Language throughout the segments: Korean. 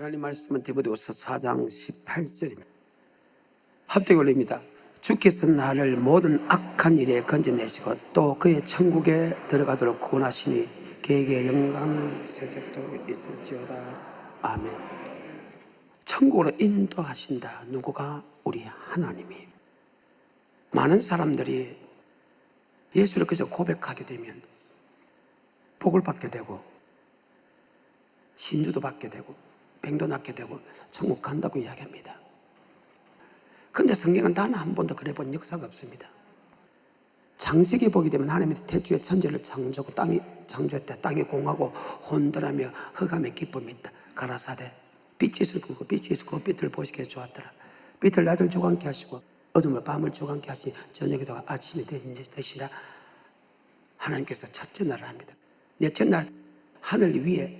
하나님 말씀은 디모데후서 4장 18절입니다. 합독 올립니다. 주께서 나를 모든 악한 일에 건져내시고 또 그의 천국에 들어가도록 구원하시니 그에게 영광 세세토록 있을지어다. 아멘. 천국으로 인도하신다. 누구가? 우리 하나님이. 많은 사람들이 예수를 그저 고백하게 되면 복을 받게 되고 신주도 받게 되고 병도 낫게 되고 천국 간다고 이야기합니다. 그런데 성경은 단 한 번도 그래 본 역사가 없습니다. 창세기 보게 되면 하나님이 태초에 천지를 창조하고 창조했다. 땅이 공하고 혼돈하며 흑암의 기쁨이 있다. 가라사대 빛이 있을 거고 빛이 있을 거고 빛을 보시기에 좋았더라. 빛을 낮을 주관케 하시고 어둠을 밤을 주관케 하시 저녁이 되고 아침이 되시라. 하나님께서 첫째 날을 합니다. 넷째 날 하늘 위에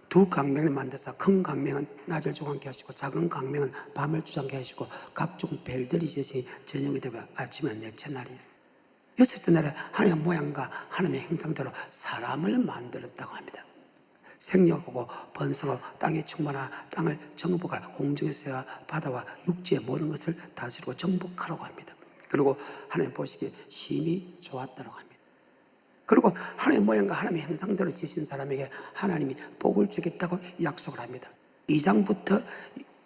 두 강명을 만드사 큰 강명은 낮을 주관케 하시고 작은 강명은 밤을 주관케 하시고 각종 별들이 지으시니 저녁이 되고 아침은 넷째 날이에요. 여섯째 날에 하나님의 모양과 하나님의 형상대로 사람을 만들었다고 합니다. 생육하고 번성하고 땅에 충만하고 땅을 정복하라. 공중에서와 바다와 육지의 모든 것을 다스리고 정복하라고 합니다. 그리고 하나님 보시기에 심히 좋았다고 합니다. 그리고 하나님의 모양과 하나님의 형상대로 지신 사람에게 하나님이 복을 주겠다고 약속을 합니다. 2장부터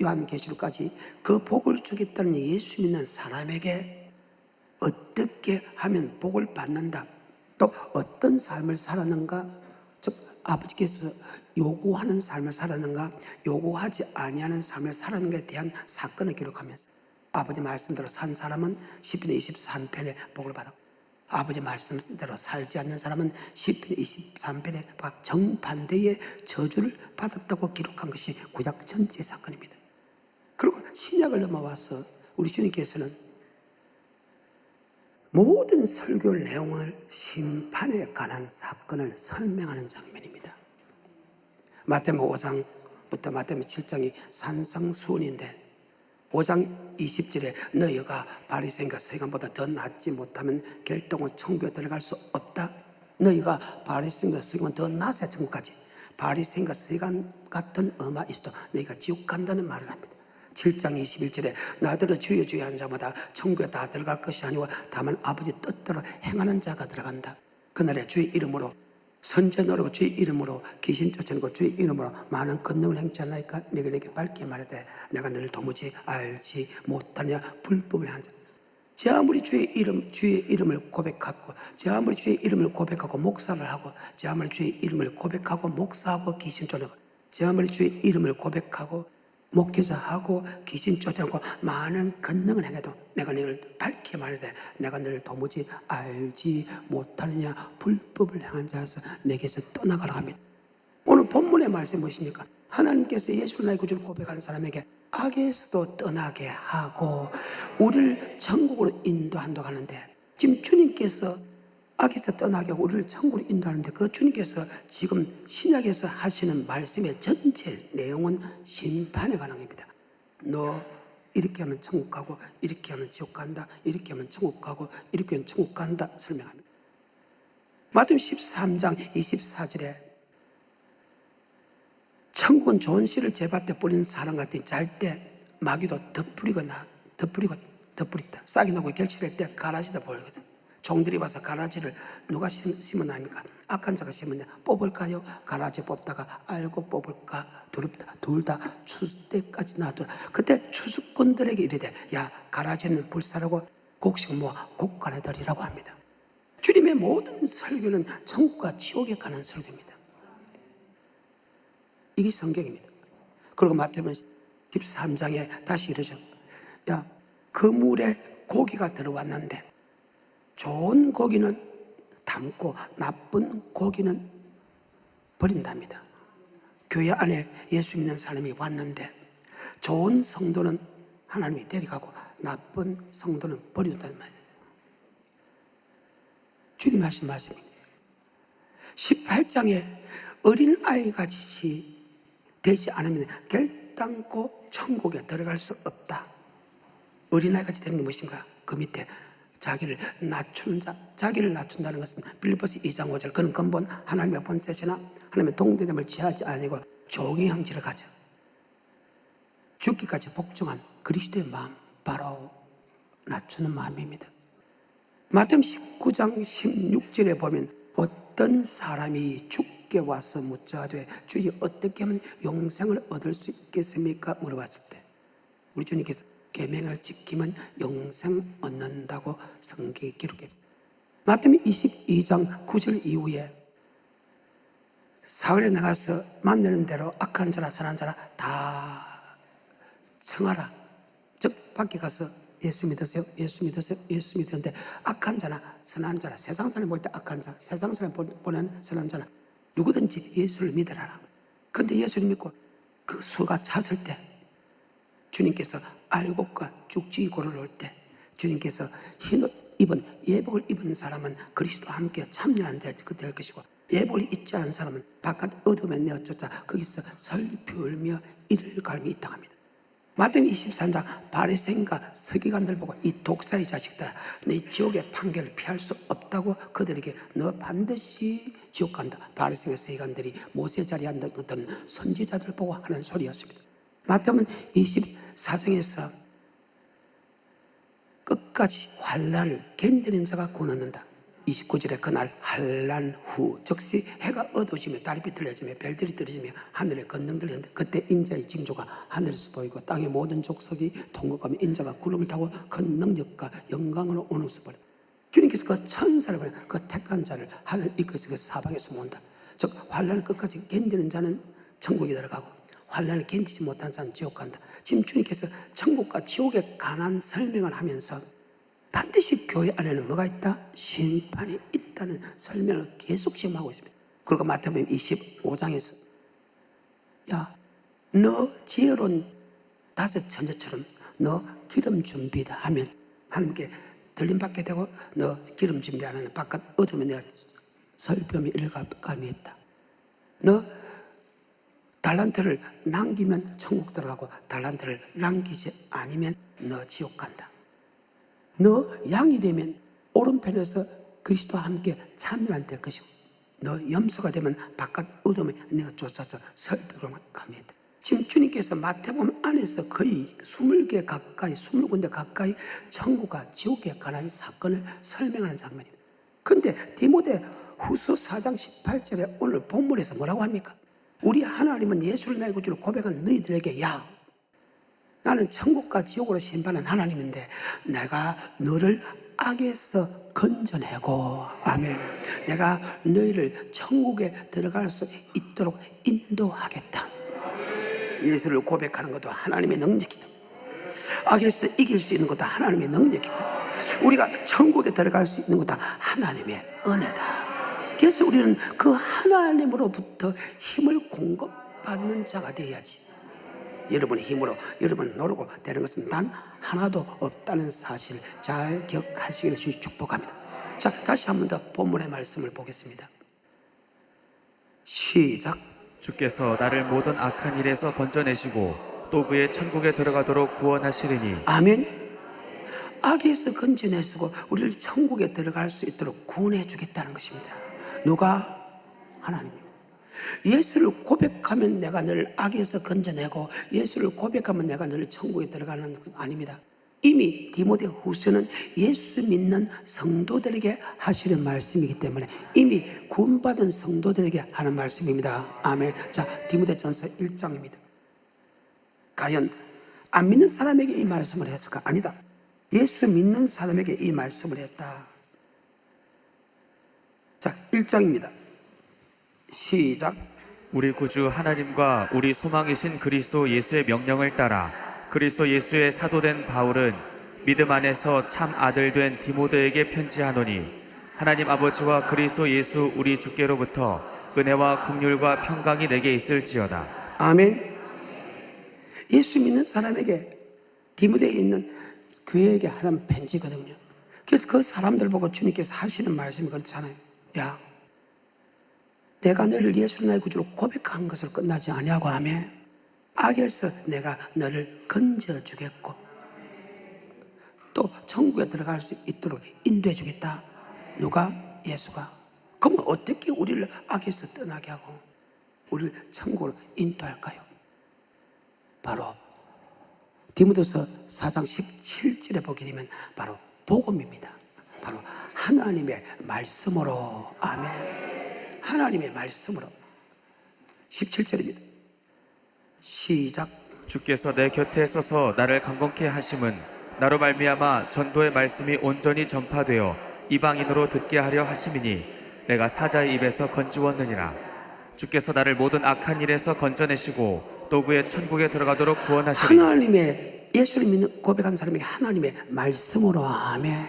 요한계시록까지 그 복을 주겠다는 예수 믿는 사람에게 어떻게 하면 복을 받는다, 또 어떤 삶을 살았는가, 즉 아버지께서 요구하는 삶을 살았는가, 요구하지 아니하는 삶을 살았는가에 대한 사건을 기록하면서 아버지 말씀대로 산 사람은 시편 23편에 복을 받았고 아버지 말씀대로 살지 않는 사람은 시편 23편에 정반대의 저주를 받았다고 기록한 것이 구약 전체의 사건입니다. 그리고 신약을 넘어와서 우리 주님께서는 모든 설교 내용을 심판에 관한 사건을 설명하는 장면입니다. 마태복음 5장부터 마태복음 7장이 산상수훈인데 5장 20절에 너희가 바리새인과 서기관보다 더 낫지 못하면 결단코 천국에 들어갈 수 없다. 너희가 바리새인과 서기관 더 낫아야 천국 가지. 바리새인과 서기관 같은 엄마 있어도 너희가 지옥 간다는 말을 합니다. 7장 21절에 나더러 주여 주여 한 자마다 천국에 다 들어갈 것이 아니고 다만 아버지 뜻대로 행하는 자가 들어간다. 그날에 주의 이름으로 선제 노리고 주의 이름으로 귀신 쫓아내고 주의 이름으로 많은 권능을 행치 않나이까 내가 내게 밝게 말하되 내가 너를 도무지 알지 못하냐 불법을 한 자. 제 아무리 주의 이름을 고백하고 제 아무리 주의 이름을 고백하고 목사를 하고 제 아무리 주의 이름을 고백하고 목사하고 귀신 쫓아내고 제 아무리 주의 이름을 고백하고 목회자하고 귀신 쫓아내고 많은 권능을 행해도 내가 너를 밝게 말하되 내가 너를 도무지 알지 못하느냐 불법을 행한 자에서 내게서 떠나가라 합니다. 오늘 본문의 말씀이 무엇입니까? 하나님께서 예수를 나의 구주로 고백한 사람에게 악에서도 떠나게 하고 우리를 천국으로 인도한다고 하는데 지금 주님께서 악에서 떠나게 하고 우리를 천국으로 인도하는데 그 주님께서 지금 신약에서 하시는 말씀의 전체 내용은 심판에 관한 겁니다. 너 이렇게 하면 천국 가고 이렇게 하면 지옥 간다, 이렇게 하면 천국 가고 이렇게 하면 천국 간다 설명합니다. 마태복음 13장 24절에 천국은 좋은 씨를 제밭에 뿌리는 사람 같으니 잘 때 마귀도 덧뿌리다 싹이 나고 결실할 때 가라지다 보이거든. 종들이 와서 가라지를 누가 심어납니까? 악한 자가 심었냐? 뽑을까요? 가라지 뽑다가 알고 뽑을까? 두렵다. 둘 다 추수 때까지 놔두라. 그때 추수꾼들에게 이르되 야 가라지는 불사르고 곡식 모아 곡간에 들이라고 합니다. 주님의 모든 설교는 천국과 지옥에 관한 설교입니다. 이게 성경입니다. 그리고 마태복음 13장에 다시 이러죠. 야 그물에 고기가 들어왔는데 좋은 고기는 담고 나쁜 고기는 버린답니다. 교회 안에 예수 믿는 사람이 왔는데 좋은 성도는 하나님이 데려가고 나쁜 성도는 버린다는 말이에요. 주님이 하신 말씀입니다. 18장에 어린아이같이 되지 않으면 결단코 천국에 들어갈 수 없다. 어린아이같이 되는 게 무엇인가? 그 밑에 자기를 낮추는 자, 자기를 낮춘다는 것은 빌립보서 2장 5절 그는 근본 하나님의 본세시나 하나님의 동대됨을 취하지 아니고 종의 형질을 가져 죽기까지 복종한 그리스도의 마음, 바로 낮추는 마음입니다. 마태복음 19장 16절에 보면 어떤 사람이 죽게 와서 묻자되 주님 어떻게 하면 영생을 얻을 수 있겠습니까? 물어봤을 때 우리 주님께서 계명을 지키면 영생 얻는다고 성경에 기록했습니다. 마태복음 22장 9절 이후에 사흘에 나가서 만나는 대로 악한 자라 선한 자라 다 청하라. 즉 밖에 가서 예수 믿으세요, 예수 믿으세요, 예수 믿으는데 악한 자나 선한 자나 세상 사람 볼 때 악한 자, 세상 사람 보는 선한 자나 누구든지 예수를 믿으라. 그런데 예수를 믿고 그 수가 찼을 때 주님께서 알곡과 죽지 고를 올 때 주님께서 흰옷 입은 예복을 입은 사람은 그리스도와 함께 참여한 될 것이고 예복을 입지 않은 사람은 바깥 어둠에 내어 쫓아 거기서 설피 울며 이를 갈미 있다 합니다. 마태복음 23장 바리새인과 서기관들 보고 이 독사의 자식들아 네 지옥의 판결을 피할 수 없다고 그들에게 너 반드시 지옥 간다. 바리새인과 서기관들이 모세 자리에 앉았던 선지자들 보고 하는 소리였습니다. 마태복음 24장에서 끝까지 환난을 견디는 자가 구원 얻는다. 29절에 그날 환난 후 즉시 해가 어두워지며 달이 비틀려지며 별들이 떨어지며 하늘에 건능들이 있는데 그때 인자의 징조가 하늘에서 보이고 땅의 모든 족속이 통곡하며 인자가 구름을 타고 큰 능력과 영광으로 오는 것을 보라. 주님께서 그 천사를 보내 그 택한 자를 하늘 이끌어서 그 사방에서 모은다. 즉 환난을 끝까지 견디는 자는 천국에 들어가고 환난을 견디지 못한 자는 지옥 간다. 지금 주님께서 천국과 지옥에 관한 설명을 하면서 반드시 교회 안에는 뭐가 있다? 심판이 있다는 설명을 계속 지금 하고 있습니다. 그리고 마태복음 25장에서 야, 너 지혜로운 다섯 천재처럼 너 기름 준비다 하면 하나님께 들림받게 되고 너 기름 준비 안 하는 바깥 어둠에 내가 설병이 일감이 있다. 너 달란트를 남기면 천국 들어가고 달란트를 남기지 않으면 너 지옥 간다. 너 양이 되면 오른편에서 그리스도와 함께 참여할 될 것이고 너 염소가 되면 바깥 어둠에 내가 쫓아서 설벽을 감했다. 지금 주님께서 마태복음 안에서 거의 20개 가까이 20군데 가까이 천국과 지옥에 관한 사건을 설명하는 장면입니다. 그런데 디모데 후서 4장 18절에 오늘 본문에서 뭐라고 합니까? 우리 하나님은 예수를 나의 구주로 고백한 너희들에게 야 나는 천국과 지옥으로 심판한 하나님인데 내가 너를 악에서 건져내고 아멘 내가 너희를 천국에 들어갈 수 있도록 인도하겠다. 예수를 고백하는 것도 하나님의 능력이다. 악에서 이길 수 있는 것도 하나님의 능력이고 우리가 천국에 들어갈 수 있는 것도 하나님의 은혜다. 그래서 우리는 그 하나님으로부터 힘을 공급받는 자가 되어야지. 여러분의 힘으로 여러분 노력으로 되는 것은 단 하나도 없다는 사실을 잘 기억하시기를 주님 축복합니다. 자, 다시 한 번 더 본문의 말씀을 보겠습니다. 시작. 주께서 나를 모든 악한 일에서 건져내시고 또 그의 천국에 들어가도록 구원하시리니 아멘. 악에서 건져내시고 우리를 천국에 들어갈 수 있도록 구원해 주겠다는 것입니다. 누가? 하나님입니다. 예수를 고백하면 내가 너를 악에서 건져내고 예수를 고백하면 내가 너를 천국에 들어가는 것은 아닙니다. 이미 디모데 후서는 예수 믿는 성도들에게 하시는 말씀이기 때문에 이미 구원받은 성도들에게 하는 말씀입니다. 아멘. 자, 디모데전서 1장입니다. 과연 안 믿는 사람에게 이 말씀을 했을까? 아니다. 예수 믿는 사람에게 이 말씀을 했다. 자, 1장입니다. 시작. 우리 구주 하나님과 우리 소망이신 그리스도 예수의 명령을 따라 그리스도 예수의 사도된 바울은 믿음 안에서 참 아들 된 디모데에게 편지하노니 하나님 아버지와 그리스도 예수 우리 주께로부터 은혜와 긍휼과 평강이 내게 있을지어다. 아멘. 예수 믿는 사람에게 디모데에 있는 교회에게 하는 편지거든요. 그래서 그 사람들 보고 주님께서 하시는 말씀이 그렇잖아요. 야, 내가 너를 예수를 나의 구주로 고백한 것을 끝나지 아니하고 하면 악에서 내가 너를 건져주겠고 또 천국에 들어갈 수 있도록 인도해 주겠다. 누가? 예수가. 그러면 어떻게 우리를 악에서 떠나게 하고 우리를 천국으로 인도할까요? 바로 디모데서 4장 17절에 보게 되면 바로 복음입니다. 바로 하나님의 말씀으로. 아멘. 하나님의 말씀으로. 17절입니다. 시작. 주께서 내 곁에 서서 나를 강건케 하심은 나로 말미암아 전도의 말씀이 온전히 전파되어 이방인으로 듣게 하려 하심이니 내가 사자의 입에서 건지웠느니라. 주께서 나를 모든 악한 일에서 건져내시고 또 그의 천국에 들어가도록 구원하시니 하나님의, 예수를 믿는 고백한 사람에게 하나님의 말씀으로. 아멘.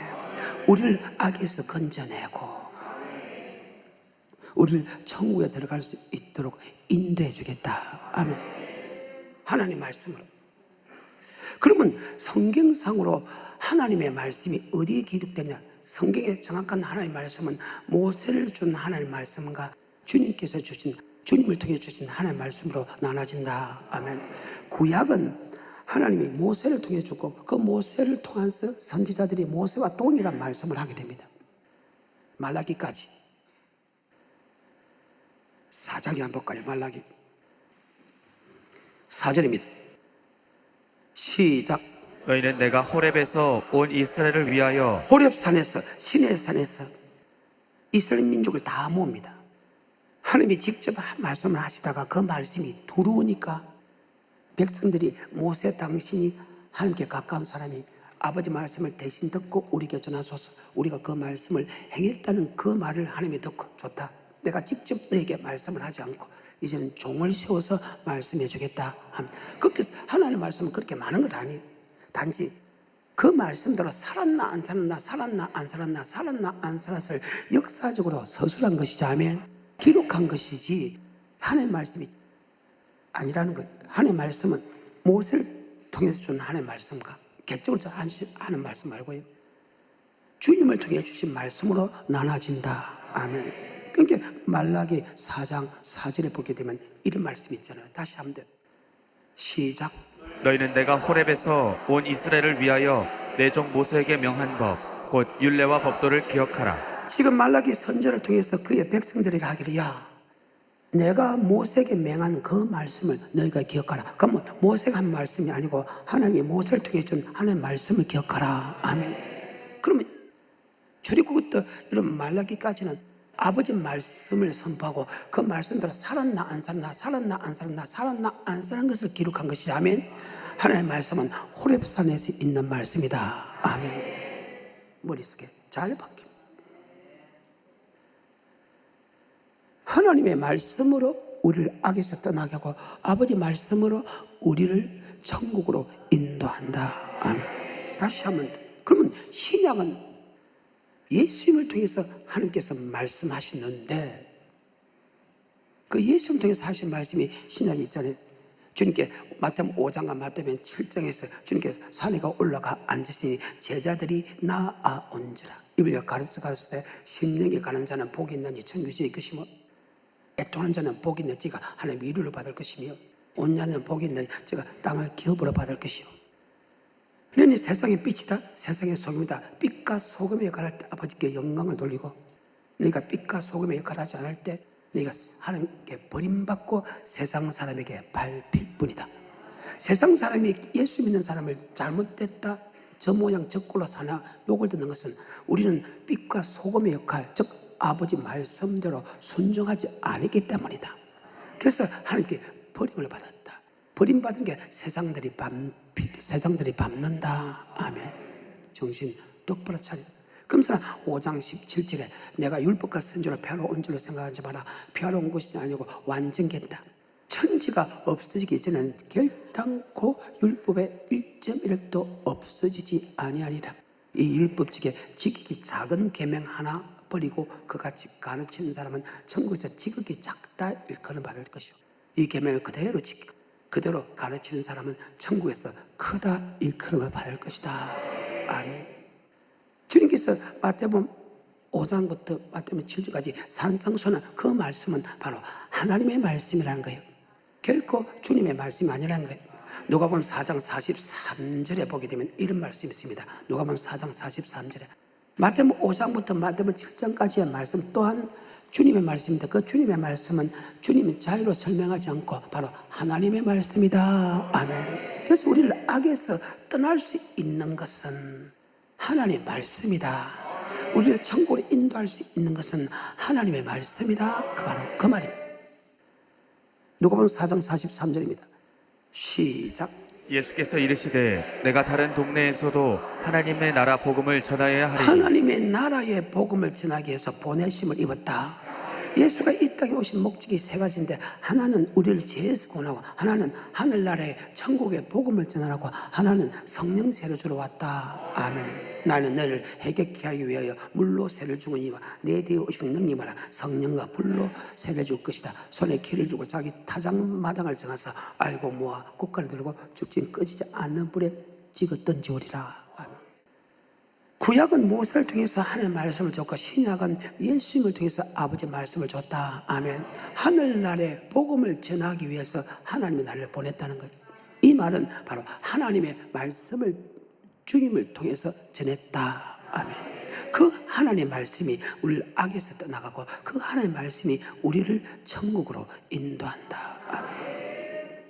우리를 악에서 건져내고 우리를 천국에 들어갈 수 있도록 인도해 주겠다. 아멘. 하나님 말씀으로. 그러면 성경상으로 하나님의 말씀이 어디에 기록되냐? 성경의 정확한 하나님의 말씀은 모세를 준 하나님의 말씀과 주님께서 주신, 주님을 통해 주신 하나님의 말씀으로 나눠진다. 아멘. 구약은 하나님이 모세를 통해 주고 그 모세를 통해서 선지자들이 모세와 동일한 말씀을 하게 됩니다. 말라기까지. 4장에 한번 볼까요? 말라기 4절입니다. 시작. 너희는 내가 호렙에서 온 이스라엘을 위하여 호렙산에서, 시내산에서 이스라엘 민족을 다 모읍니다. 하나님이 직접 말씀을 하시다가 그 말씀이 두려우니까 백성들이 모세 당신이 하나님께 가까운 사람이 아버지 말씀을 대신 듣고 우리에게 전하소서. 우리가 그 말씀을 행했다는 그 말을 하나님이 듣고 좋다. 내가 직접 너에게 말씀을 하지 않고 이제는 종을 세워서 말씀해 주겠다. 그렇게 하나님의 말씀은 그렇게 많은 것 아니에요. 단지 그 말씀대로 살았나 안 살았나, 살았나 안 살았나, 살았나 안 살았을 역사적으로 서술한 것이지, 아멘. 기록한 것이지 하나님의 말씀이 아니라는 거예요. 하나님의 말씀은 모세를 통해서 준 하나님의 말씀과 개적으로 하는 말씀 말고요, 주님을 통해 주신 말씀으로 나눠진다. 아멘. 그러니까 말라기 4장 4절에 보게 되면 이런 말씀이 있잖아요. 다시 한번 더. 시작. 너희는 내가 호렙에서 온 이스라엘을 위하여 내 종 모세에게 명한 법 곧 율례와 법도를 기억하라. 지금 말라기 선지자를 통해서 그의 백성들에게 하기를, 야, 내가 모세에게 명한 그 말씀을 너희가 기억하라. 그러면 모세가 한 말씀이 아니고 하나님이 모세를 통해 준 하나님의 말씀을 기억하라. 아멘. 그러면 출애굽부터 이런 말라기까지는 아버지 말씀을 선포하고 그 말씀대로 살았나 안 살았나, 살았나 안 살았나, 살았나 안 살은 것을 기록한 것이, 아멘. 하나님의 말씀은 호렙산에서 있는 말씀이다. 아멘. 머릿속에 잘 박혀. 하나님의 말씀으로 우리를 악에서 떠나게 하고 아버지 말씀으로 우리를 천국으로 인도한다. 아멘. 다시 한번 더. 그러면 신약은 예수님을 통해서 하나님께서 말씀하시는데 그 예수님을 통해서 하신 말씀이 신약에 있잖아요. 주님께 마태복음 5장과 마태복음 7장에서 주님께서 산에 올라가 앉으시니 제자들이 나아온지라. 이를 가르쳐 갔을 때 심령에 가는 자는 복이 있느니 천국에 것이며 애통하는 자는 복이 있느니 지가 하나님의 위로를 받을 것이며 온유한 복이 있느니 지가 땅을 기업으로 받을 것이요. 너는 세상의 빛이다, 세상의 소금이다. 빛과 소금의 역할을 할 때 아버지께 영광을 돌리고, 너희가 빛과 소금의 역할을 하지 않을 때 너희가 하나님께 버림받고 세상 사람에게 밟힐 뿐이다. 세상 사람이 예수 믿는 사람을 잘못됐다, 저 모양 저 꼴로 사나 욕을 듣는 것은 우리는 빛과 소금의 역할, 즉 아버지 말씀대로 순종하지 않았기 때문이다. 그래서 하나님께 버림을 받았다. 버림받은 게 세상들이 밟는다. 아멘. 정신 똑바로 차려. 그러면서 5장 17절에 내가 율법과 선지로 폐하러 온 줄로 생각하지 마라. 폐하러 온 것이 아니고 완전겠다. 천지가 없어지기 전에는 결단코 율법의 1.1획도 없어지지 아니하리라. 이 율법책에 지극히 작은 계명 하나 버리고 그같이 가르치는 사람은 천국에서 지극히 작다 일컬음 받을 것이요. 이 계명을 그대로 지키고 그대로 가르치는 사람은 천국에서 크다 일컬음을 받을 것이다. 아멘. 주님께서 마태복음 5장부터 마태복음 7장까지 산상수훈한 그 말씀은 바로 하나님의 말씀이라는 거예요. 결코 주님의 말씀이 아니라는 거예요. 누가복음 4장 43절에 보게 되면 이런 말씀이 있습니다. 누가복음 4장 43절에 마태복음 5장부터 마태복음 7장까지의 말씀 또한 주님의 말씀입니다. 그 주님의 말씀은 주님의 자유로 설명하지 않고 바로 하나님의 말씀이다. 아멘. 그래서 우리를 악에서 떠날 수 있는 것은 하나님의 말씀이다. 우리를 천국으로 인도할 수 있는 것은 하나님의 말씀이다. 바로 그 말입니다. 누가복음 4장 43절입니다. 시작. 예수께서 이르시되 내가 다른 동네에서도 하나님의 나라 복음을 전하여야 하리니 하나님의 나라의 복음을 전하기 위해서 보내심을 입었다. 예수가 이 땅에 오신 목적이 세 가지인데, 하나는 우리를 죄에서 구원하고, 하나는 하늘나라의 천국의 복음을 전하라고, 하나는 성령 세를 주러 왔다. 아멘. 나는 너를 해결케 하기 위하여 물로 세를 주거니와 내 뒤에 오시는 능님하라. 성령과 불로 세를 줄 것이다. 손에 키를 주고 자기 타작마당을 정하사 알고 모아 국가를 들고 죽진 꺼지지 않는 불에 찍어 던지오리라. 구약은 모세를 통해서 하나님의 말씀을 줬고, 신약은 예수님을 통해서 아버지 말씀을 줬다. 아멘. 하늘나라의 복음을 전하기 위해서 하나님이 나를 보냈다는 거예요. 이 말은 바로 하나님의 말씀을 주님을 통해서 전했다. 아멘. 그 하나님의 말씀이 우리를 악에서 떠나가고, 그 하나님의 말씀이 우리를 천국으로 인도한다. 아멘.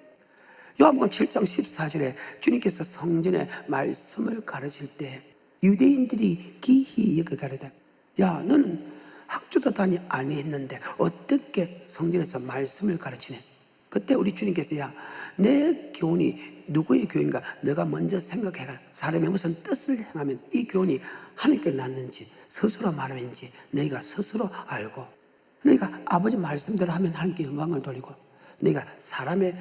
요한복음 7장 14절에 주님께서 성전의 말씀을 가르칠 때 유대인들이 기히 여겨 가르다. 야, 너는 학교도 다니 아니했는데 어떻게 성전에서 말씀을 가르치네? 그때 우리 주님께서, 야, 내 교훈이 누구의 교훈인가? 너가 먼저 생각해가. 사람이 무슨 뜻을 행하면 이 교훈이 하나님께 났는지 스스로 말하는지 너희가 스스로 알고, 너희가 아버지 말씀대로 하면 하나님께 영광을 돌리고, 너희가 사람의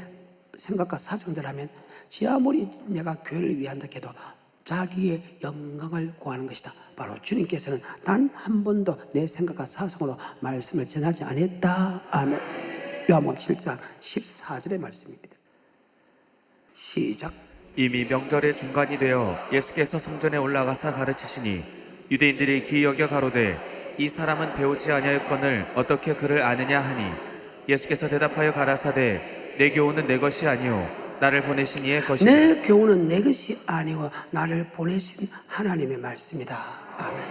생각과 사정대로 하면 지 아무리 내가 교회를 위한다 해도 자기의 영광을 구하는 것이다. 바로 주님께서는 단 한 번도 내 생각과 사상으로 말씀을 전하지 않았다. 아멘. 요한복음 7장 14절의 말씀입니다. 시작. 이미 명절의 중간이 되어 예수께서 성전에 올라가사 가르치시니 유대인들이 귀히 여겨 가로되 이 사람은 배우지 아니하였거늘 어떻게 그를 아느냐 하니 예수께서 대답하여 가라사대 내 교훈은 내 것이 아니요 나를 보내신 이의 것이다. 내 교훈은 내 것이 아니고 나를 보내신 하나님의 말씀이다. 아멘.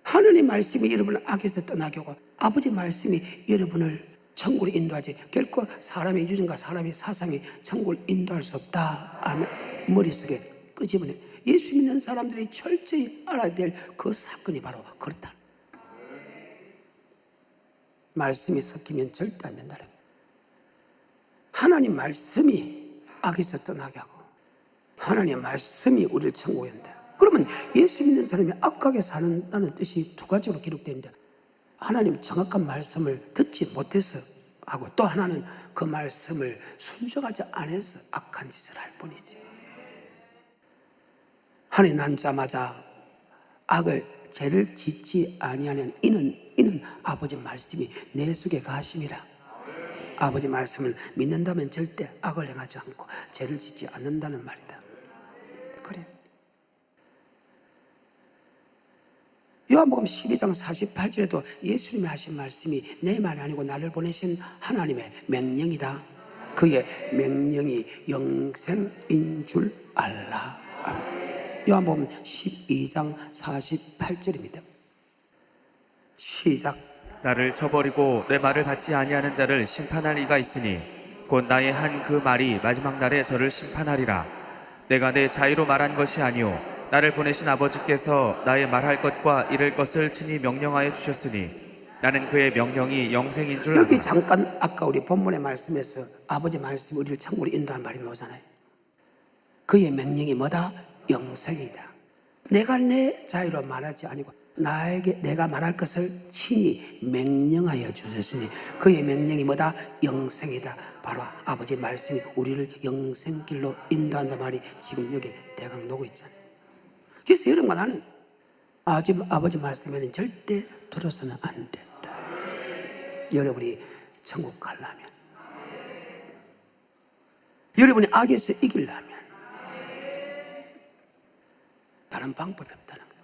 하나님의 말씀이 여러분을 악에서 떠나게 하고, 아버지 말씀이 여러분을 천국으로 인도하지, 결코 사람의 유전과 사람의 사상이 천국을 인도할 수 없다. 아멘. 머릿속에 끄집어내. 예수 믿는 사람들이 철저히 알아야 될 그 사건이 바로 그렇다. 말씀이 섞이면 절대 안 된다는 거예요. 하나님 말씀이 악에서 떠나게 하고, 하나님의 말씀이 우리를 천국에 인도한다. 그러면 예수 믿는 사람이 악하게 사는다는 뜻이 두 가지로 기록되는데, 하나님 정확한 말씀을 듣지 못해서 하고, 또 하나는 그 말씀을 순종하지 않아서 악한 짓을 할 뿐이지. 하나님 낳자마자 악을 죄를 짓지 아니하는 이는 아버지 말씀이 내 속에 가심이라. 아버지 말씀을 믿는다면 절대 악을 행하지 않고 죄를 짓지 않는다는 말이다. 그래. 요한복음 12장 48절에도 예수님이 하신 말씀이 내 말이 아니고 나를 보내신 하나님의 명령이다. 그의 명령이 영생인 줄 알라. 아멘. 요한복음 12장 48절입니다. 시작. 나를 저버리고 내 말을 받지 아니하는 자를 심판할 이가 있으니 곧 나의 한 그 말이 마지막 날에 저를 심판하리라. 내가 내 자의로 말한 것이 아니오 나를 보내신 아버지께서 나의 말할 것과 이를 것을 친히 명령하여 주셨으니 나는 그의 명령이 영생인 줄 여기 알아. 잠깐 아까 우리 본문의 말씀에서 아버지 말씀이 우리를 천국으로 인도하는 말이 나오잖아요. 그의 명령이 뭐다? 영생이다. 내가 내 자유로 말하지 아니고 나에게 내가 말할 것을 친히 명령하여 주셨으니 그의 명령이 뭐다? 영생이다. 바로 아버지 말씀이 우리를 영생길로 인도한단 말이 지금 여기 대강 놓고 있잖아요. 그래서 여러분과 나는 아버지 말씀에는 절대 들어서는 안 된다. 여러분이 천국 가려면, 여러분이 악에서 이기려면 다른 방법이 없다는 거예요.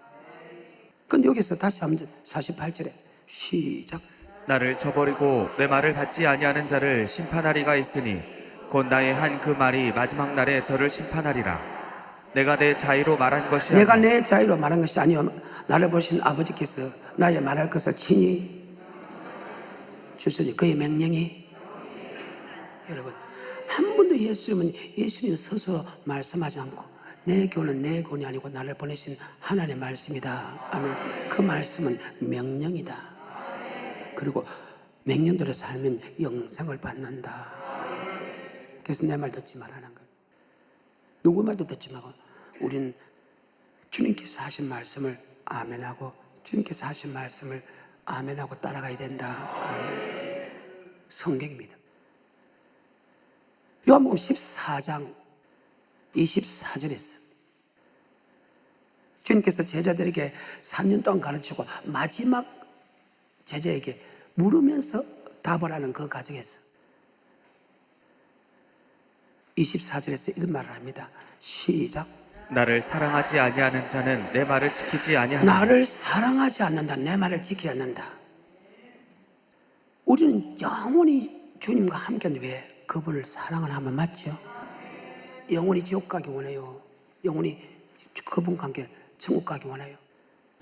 근데 여기서 다시 한번 48절에 시작. 나를 저버리고 내 말을 받지 아니하는 자를 심판하리가 있으니 곧 나의 한 그 말이 마지막 날에 저를 심판하리라. 내가 내 자의로 말한 것이 내가 아니오 내 자유로 말한 것이 아니요 나를 보신 아버지께서 나의 말할 것을 친히 주시니 그의 명령이, 여러분, 한 번도 예수님 스스로 말씀하지 않고 내 교훈은 내 교훈이 아니고 나를 보내신 하나님의 말씀이다. 아멘. 그 말씀은 명령이다. 그리고 명령대로 살면 영생을 받는다. 그래서 내 말 듣지 말라는 거예요. 누구 말도 듣지 말고 우린 주님께서 하신 말씀을 아멘하고 주님께서 하신 말씀을 아멘하고 따라가야 된다. 아멘. 성경입니다. 요한복음 14장 24절에 있어요. 주님께서 제자들에게 3년 동안 가르치고 마지막 제자에게 물으면서 답을 하는 그 과정에서 24절에서 이런 말을 합니다. 시작. 나를 사랑하지 아니하는 자는 내 말을 지키지 아니하노라. 나를 사랑하지 않는다. 내 말을 지키지 않는다. 우리는 영원히 주님과 함께하는데 왜 그분을 사랑을 하면 맞죠? 영원히 지옥 가기 원해요. 영원히 그분과 함께 천국 가기 원해요.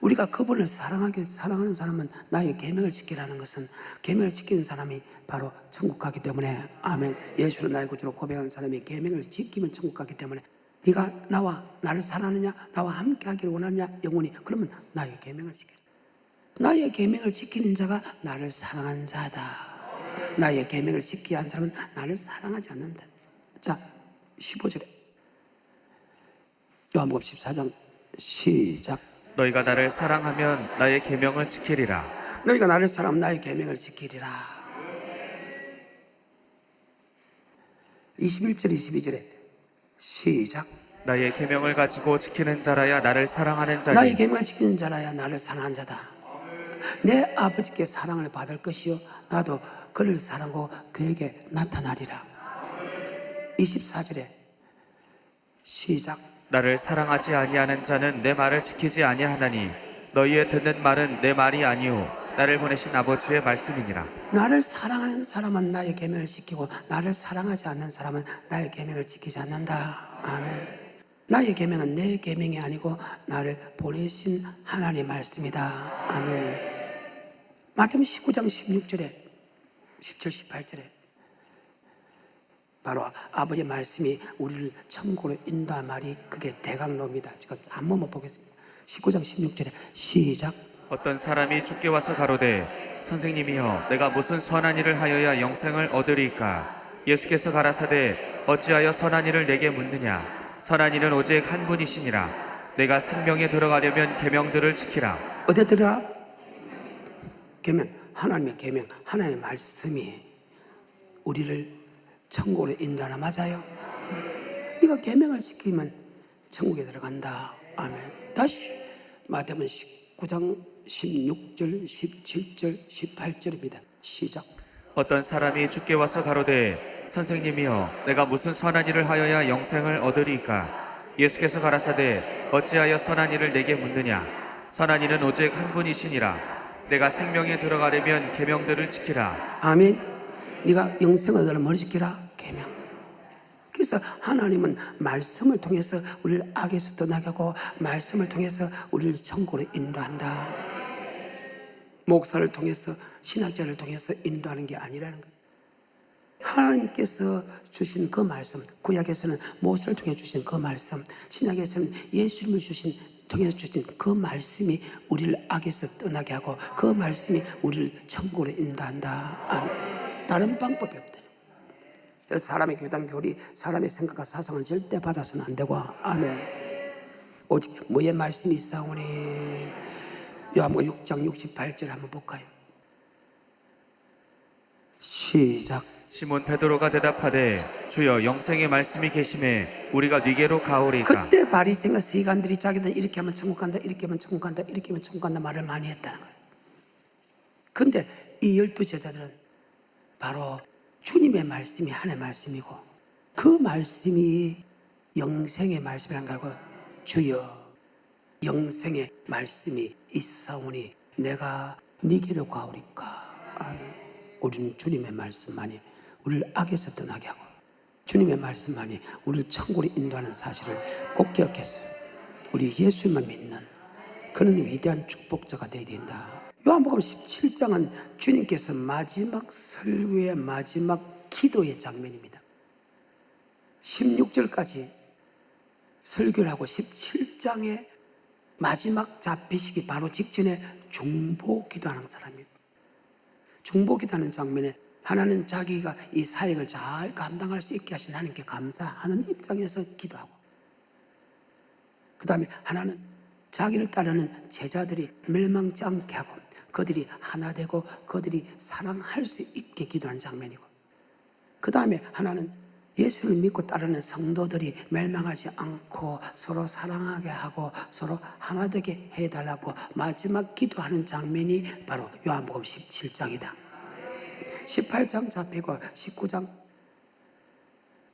우리가 그분을 사랑하는 사람은 나의 계명을 지키라는 것은 계명을 지키는 사람이 바로 천국 가기 때문에 아멘. 예수를 나의 구주로 고백한 사람이 계명을 지키면 천국 가기 때문에 네가 나를 사랑하느냐 나와 함께 하기를 원하느냐 영원히 그러면 나의 계명을 지키라. 나의 계명을 지키는 자가 나를 사랑하는 자다. 나의 계명을 지키지 않는 사람은 나를 사랑하지 않는다. 자 15절에 요한복음 14장 시작. 너희가 나를 사랑하면 나의 계명을 지키리라. 너희가 나를 사랑하면 나의 계명을 지키리라. 21절 22절에 시작. 나의 계명을 가지고 지키는 자라야 나를 사랑하는 자니. 나의 계명을 지키는 자라야 나를 사랑하는 자다. 내 아버지께 사랑을 받을 것이요 나도 그를 사랑하고 그에게 나타나리라. 24절에 시작. 나를 사랑하지 아니하는 자는 내 말을 지키지 아니하나니 너희의 듣는 말은 내 말이 아니오 나를 보내신 아버지의 말씀이니라. 나를 사랑하는 사람은 나의 계명을 지키고 나를 사랑하지 않는 사람은 나의 계명을 지키지 않는다. 아멘. 나의 계명은 내 계명이 아니고 나를 보내신 하나님의 말씀이다. 아멘. 마태복음 19장 16절에 17, 18절에 바로 아버지의 말씀이 우리를 천국으로 인도한 말이 그게 대강로입니다. 제가 한번 보겠습니다. 19장 16절에 시작. 어떤 사람이 주께 와서 가로되 선생님이여 내가 무슨 선한 일을 하여야 영생을 얻으리까. 예수께서 가라사대 어찌하여 선한 일을 내게 묻느냐. 선한 일은 오직 한 분이시니라. 내가 생명에 들어가려면 계명들을 지키라. 어디 들어가? 계명, 하나님의 계명, 하나님의 말씀이 우리를 천국으로 인도하나 맞아요? 네가 계명을 지키면 천국에 들어간다. 아멘. 다시 마태복음 19장 16절, 17절, 18절입니다. 시작. 어떤 사람이 주께 와서 가로되 선생님이여 내가 무슨 선한 일을 하여야 영생을 얻으리까. 예수께서 가라사대 어찌하여 선한 일을 내게 묻느냐. 선한 일은 오직 한 분이시니라. 내가 생명에 들어가려면 계명들을 지키라. 아멘. 네가 영생을 얻으려면 뭘 지키라? 계명. 그래서 하나님은 말씀을 통해서 우리를 악에서 떠나게 하고 말씀을 통해서 우리를 천국으로 인도한다. 목사를 통해서 신학자를 통해서 인도하는 게 아니라는 거예요. 하나님께서 주신 그 말씀, 구약에서는 모세를 통해 주신 그 말씀, 신약에서는 예수님을 통해서 주신 그 말씀이 우리를 악에서 떠나게 하고 그 말씀이 우리를 천국으로 인도한다. 아멘. 다른 방법이 없다. 그래서 사람의 교단 교리, 사람의 생각과 사상을 절대 받아서는 안 되고 아멘. 오직 뭐의 말씀이 있사오니. 요한복음 6장 68절 한번 볼까요? 시작. 시몬 베드로가 대답하되 주여 영생의 말씀이 계심에 우리가 네게로 가오리까. 그때 바리새인과 서기관들이 자기들 이렇게 하면 천국 간다, 이렇게 하면 천국 간다, 이렇게 하면 천국 간다 말을 많이 했다는 거예요. 그런데 이 12 제자들은 바로 주님의 말씀이 하나님의 말씀이고 그 말씀이 영생의 말씀이란 거 알고 주여 영생의 말씀이 있사오니 내가 네게로 가오리까. 아멘. 우리는 주님의 말씀만이 우리를 악에서 떠나게 하고 주님의 말씀만이 우리를 천국으로 인도하는 사실을 꼭 기억했어요. 우리 예수님만 믿는 그런 위대한 축복자가 되어야 된다. 요한복음 17장은 주님께서 마지막 설교의 마지막 기도의 장면입니다. 16절까지 설교를 하고 17장의 마지막 잡히시기 바로 직전에 중보 기도하는 사람이에요. 중보 기도하는 장면에 하나는 자기가 이 사역을 잘 감당할 수 있게 하신 하나님께 감사하는 입장에서 기도하고, 그 다음에 하나는 자기를 따르는 제자들이 멸망치 않게 하고 그들이 하나 되고 그들이 사랑할 수 있게 기도하는 장면이고, 그 다음에 하나는 예수를 믿고 따르는 성도들이 멸망하지 않고 서로 사랑하게 하고 서로 하나 되게 해달라고 마지막 기도하는 장면이 바로 요한복음 17장이다. 18장 잡히고 19장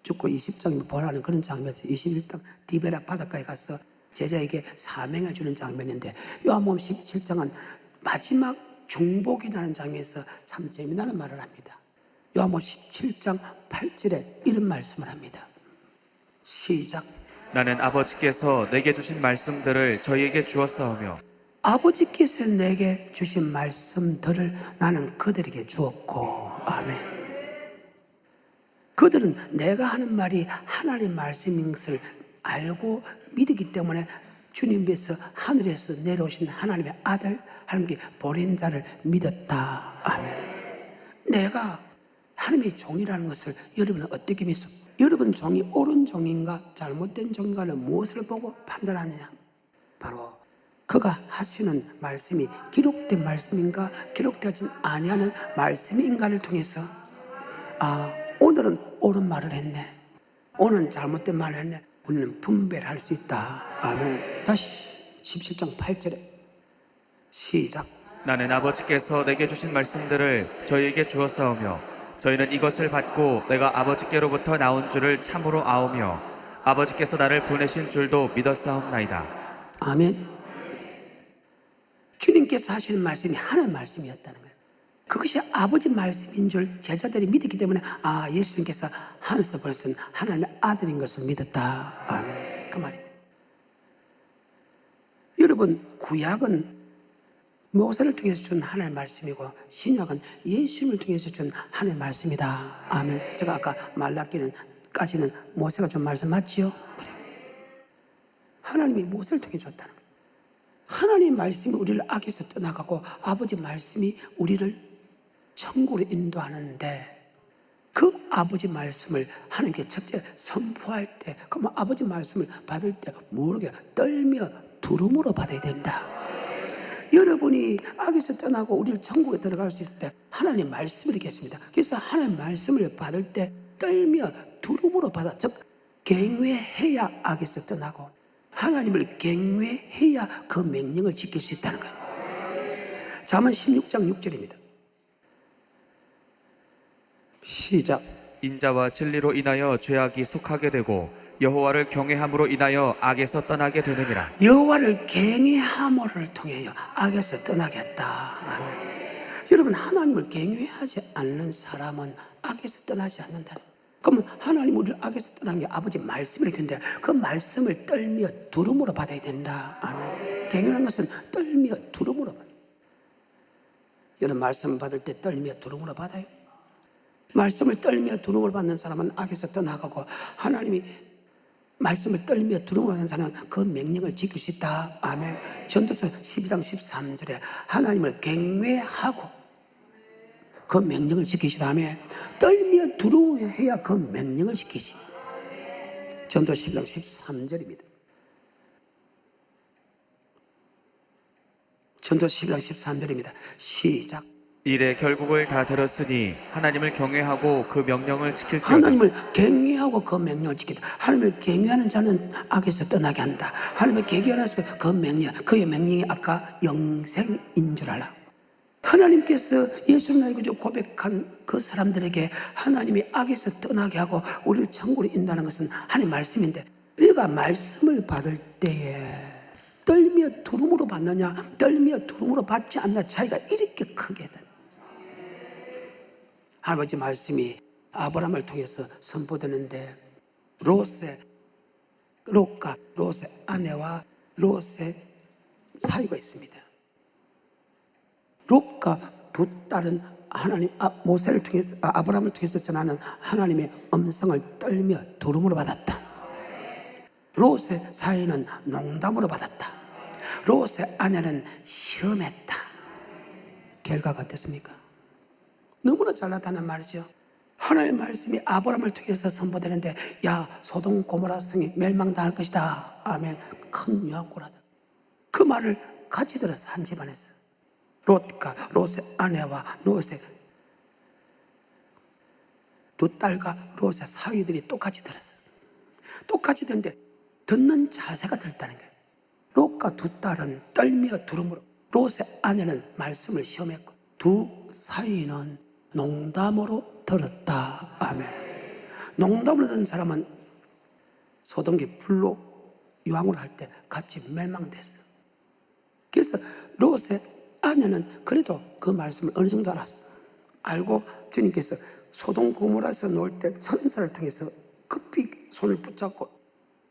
죽고 20장 보라는 그런 장면에서 21장 디베라 바닷가에 가서 제자에게 사명해 주는 장면인데, 요한복음 17장은 마지막 중보기도하는 장면에서 참 재미나는 말을 합니다. 요한복음 17장 8절에 이런 말씀을 합니다. 시작. 나는 아버지께서 내게 주신 말씀들을 저희에게 주었사오며 아버지께서 내게 주신 말씀들을 나는 그들에게 주었고. 아멘. 그들은 내가 하는 말이 하나님의 말씀인 것을 알고 믿기 때문에 주님께서 하늘에서 내려오신 하나님의 아들, 하나님께 보낸 자를 믿었다. 아멘. 내가 하나님의 종이라는 것을 여러분은 어떻게 믿습니까? 여러분 종이 옳은 종인가 잘못된 종인가를 무엇을 보고 판단하느냐? 바로 그가 하시는 말씀이 기록된 말씀인가 기록되지 아니하는 말씀인가를 통해서, 아, 오늘은 옳은 말을 했네, 오늘은 잘못된 말을 했네, 우리는 분별할 수 있다. 아멘. 다시 17장 8절에 시작. 나는 아버지께서 내게 주신 말씀들을 저희에게 주었사오며 저희는 이것을 받고 내가 아버지께로부터 나온 줄을 참으로 아오며 아버지께서 나를 보내신 줄도 믿었사옵나이다. 아멘. 주님께서 하시는 말씀이 하나의 말씀이었다는 거예요. 그것이 아버지 말씀인 줄 제자들이 믿었기 때문에, 아, 예수님께서 하늘에서 보내신 하나님의 아들인 것을 믿었다. 아멘. 그 말입니다. 여러분, 구약은 모세를 통해서 준 하나님의 말씀이고 신약은 예수님을 통해서 준 하나님의 말씀이다. 아멘. 제가 아까 말라기는까지는 모세가 준 말씀 맞지요? 그래. 하나님이 모세를 통해 줬다는 거예요. 하나님 말씀이 우리를 악에서 떠나가고 아버지 말씀이 우리를 천국으로 인도하는데, 그 아버지 말씀을 하나님께 첫째 선포할 때, 그러면 아버지 말씀을 받을 때 모르게 떨며 두름으로 받아야 된다. 여러분이 악에서 떠나고 우리를 천국에 들어갈 수 있을 때 하나님 말씀을 읽겠습니다. 그래서 하나님 말씀을 받을 때 떨며 두름으로 받아, 즉 경외해야 악에서 떠나고 하나님을 경외해야 그 명령을 지킬 수 있다는 거예요. 잠언 16장 6절입니다. 시작. 인자와 진리로 인하여 죄악이 속하게 되고 여호와를 경외함으로 인하여 악에서 떠나게 되느니라. 여호와를 경외함을 통하여 악에서 떠나겠다. 아멘. 여러분, 하나님을 경외하지 않는 사람은 악에서 떠나지 않는다. 그러면 하나님 우리를 악에서 떠난 게 아버지 말씀을 했는데 그 말씀을 떨며 두름으로 받아야 된다. 아멘. 경외하는 것은 떨며 두름으로 받아요. 여러분, 말씀 받을 때 떨며 두름으로 받아요. 말씀을 떨며 두름으로 받는 사람은 악에서 떠나가고, 하나님이 말씀을 떨며 두려워하는 하는 사람은 그 명령을 지킬 수 있다. 아멘. 전도서 12장 13절에 하나님을 경외하고 그 명령을 지키시라며 떨며 두려워해야 그 명령을 지키시. 전도 12장 13절입니다. 전도 12장 13절입니다. 시작. 이래 결국을 다 들었으니 하나님을 경외하고 그 명령을 지킬지어다. 하나님을 경외하고 그 명령을 지킨다. 하나님을 경외하는 자는 악에서 떠나게 한다. 하나님을 경외하면서 그 명령, 그의 명령이 아까 영생인 줄 알아. 하나님께서 예수를 나에게 고백한 그 사람들에게 하나님이 악에서 떠나게 하고 우리를 천국으로 인도하는 것은 하나님 말씀인데, 우리가 말씀을 받을 때에 떨며 두름으로 받느냐 떨며 두름으로 받지 않느냐 차이가 이렇게 크게 돼. 아버지 말씀이 아브라함을 통해서 선포되는데, 롯의 아내와 롯의 사유가 있습니다. 롯과 두 딸은 하나님 모세를 통해서 아브라함을 통해서 전하는 하나님의 음성을 떨며 두름으로 받았다. 롯의 사위는 농담으로 받았다. 롯의 아내는 시험했다. 결과가 어땠습니까? 너무나 잘났다는 말이죠. 하나님의 말씀이 아브라함을 통해서 선포되는데, 야, 소돔 고모라 성이 멸망당할 것이다. 아멘. 큰 요한고라다. 그 말을 같이 들었어, 한 집안에서. 롯과 롯의 아내와 롯의 두 딸과 롯의 사위들이 똑같이 들었어. 똑같이 듣는데 듣는 자세가 들었다는 거예요. 롯과 두 딸은 떨며 두름으로, 롯의 아내는 말씀을 시험했고, 두 사위는 농담으로 들었다. 아멘. 농담으로 듣는 사람은 소돔기 불로 유황으로 할 때 같이 멸망됐어. 그래서 롯의 아내는 그래도 그 말씀을 어느 정도 알았어. 알고 주님께서 소돔 고모라에서 놓을 때 천사를 통해서 급히 손을 붙잡고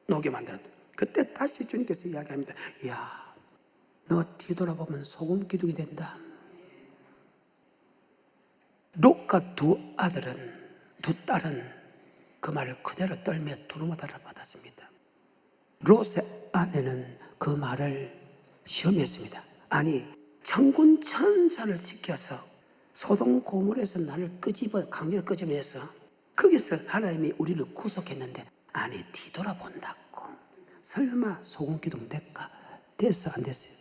놓게 만들었다. 그때 다시 주님께서 이야기합니다. 야, 너 뒤돌아보면 소금 기둥이 된다. 롯과 두 딸은 그 말을 그대로 떨며 두루마다를 받았습니다. 롯의 아내는 그 말을 시험했습니다. 아니, 천군 천사를 지켜서 소돔 고모라에서 나를 강제로 끄집어내서 거기서 하나님이 우리를 구속했는데, 아니, 뒤돌아본다고. 설마 소금 기둥 될까? 됐어, 안 됐어요?